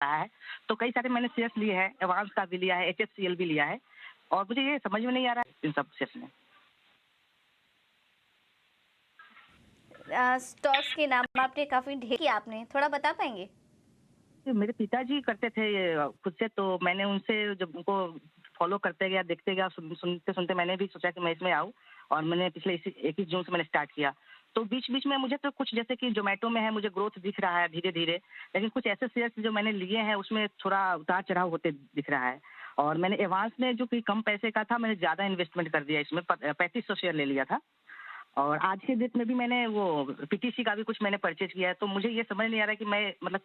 रहा है, तो कई सारे मैंने शेयर्स लिए हैं, एडवांस का भी लिया है, एचएफसीएल भी लिया है और मुझे ये समझ में नहीं आ रहा है इन सब शेयर्स में। स्टॉक्स के नाम आपने काफ़ी ढेर किए आपने, थोड़ा बता पाएँगे? मेरे पिताजी करते थे ये खुद से, तो मैंने उनसे जब उनको फॉलो करते गया, देखते गया, सुनते-सुनते मैंने भी सोचा कि मैं इसमें आऊँ और मैंने पिछले इसी 21 जून से मैंने स्टार्ट किया। तो बीच-बीच में मुझे तो कुछ जैसे कि ज़ोमैटो में है, मुझे ग्रोथ दिख रहा है धीरे-धीरे, लेकिन कुछ ऐसे शेयर्स जो मैंने लिए हैं, उसमें थोड़ा उतार-चढ़ाव होते दिख रहा है और मैंने एडवांस में जो कि कम पैसे का था, मैंने ज़्यादा इन्वेस्टमेंट कर दिया इसमें, 3500 शेयर ले लिया था और आज के डेट में भी मैंने वो पीटीसी का भी कुछ मैंने परचेज़ किया है, तो मुझे ये समझ नहीं आ रहा है कि मैं मतलब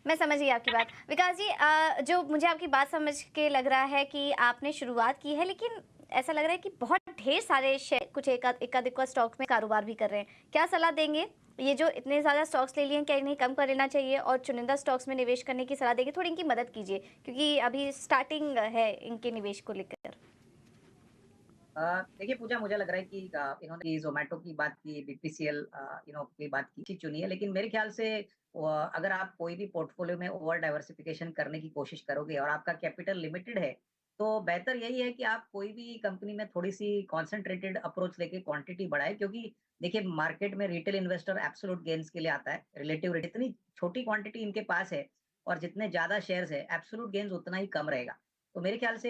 मैं समझ गई आपकी बात। विकास जी जो मुझे आपकी बात समझ के लग रहा है कि आपने शुरुआत की है, लेकिन ऐसा लग रहा है कि बहुत ढेर सारे कुछ एकाधिक स्टॉक में कारोबार भी कर रहे हैं। क्या सलाह देंगे? ये जो इतने ज़्यादा स्टॉक्स ले लिए हैं, क्या इन्हें कम कर लेना चाहिए और चुनिंदा स्टॉक्स में निवेश करने की सलाह देंगे? थोड़ी इनकी मदद कीजिए, क्योंकि अभी स्टार्टिंग है इनके निवेश को लेकर। देखिए पूजा, मुझे लग रहा है कि इन्होंने ज़ोमैटो की बात की, बीपीसीएल की बात की, ठीक चुनी है। लेकिन मेरे ख्याल से अगर आप कोई भी पोर्टफोलियो में ओवर डाइवर्सिफिकेशन करने की कोशिश करोगे और आपका कैपिटल लिमिटेड है, तो बेहतर यही है कि आप कोई भी कंपनी में थोड़ी-सी कॉन्सन्ट्रेटेड अप्रोच लेके क्वांटिटी बढ़ाएँ, क्योंकि देखिए मार्केट में रिटेल इन्वेस्टर एब्सोल्यूट गेन्स के लिए आता है। रिलेटिव रेट इतनी छोटी क्वांटिटी इनके पास है और जितने ज़्यादा शेयर्स है, एब्सोल्यूट गेन्स उतना ही कम रहेगा। तो मेरे ख्याल से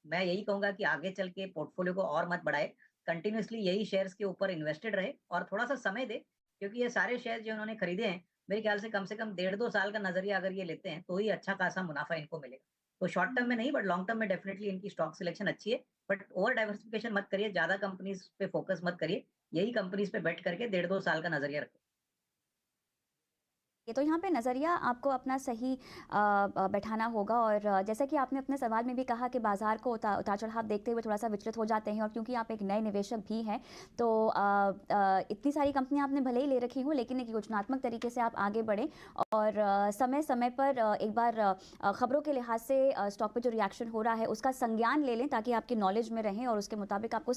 मैं यही कहूँगा कि आगे चल के पोर्टफोलियो को और मत बढ़ाएँ, कंटिन्यूअसली यही शेयर्स के ऊपर इन्वेस्टेड रहे और थोड़ा-सा समय दें, क्योंकि ये सारे शेयर जो इन्होंने खरीदे हैं, मेरे ख्याल से कम डेढ़ 2 साल का नज़रिया अगर ये लेते हैं, तो ही अच्छा खासा मुनाफ़ा इनको मिलेगा। तो शॉर्ट टर्म में नहीं, बट लॉन्ग टर्म में डेफिनिटली इनकी स्टॉक सिलेक्शन अच्छी है, बट ओवर डाइवर्सिफिकेशन मत करिए, ज़्यादा कंपनीज़ पे फोकस मत करिए, यही कंपनीज़ पे बेट करके डेढ़ 2 साल का नज़रिया रखें। ये तो यहाँ पे नज़रिया आपको अपना सही बैठाना होगा और जैसा कि आपने अपने सवाल में भी कहा कि बाज़ार को उतार-चढ़ाव देखते हुए थोड़ा-सा विचलित हो जाते हैं और क्योंकि आप एक नए निवेशक भी हैं, तो इतनी सारी कंपनियाँ आपने भले ही ले रखी हों, लेकिन एक योजनात्मक तरीके से आप आगे बढ़ें और समय-समय पर एक बार खबरों के लिहाज से स्टॉक पे जो रिएक्शन हो रहा है, उसका संज्ञान ले लें ताकि आपकी नॉलेज में रहें और उसके मुताबिक आपको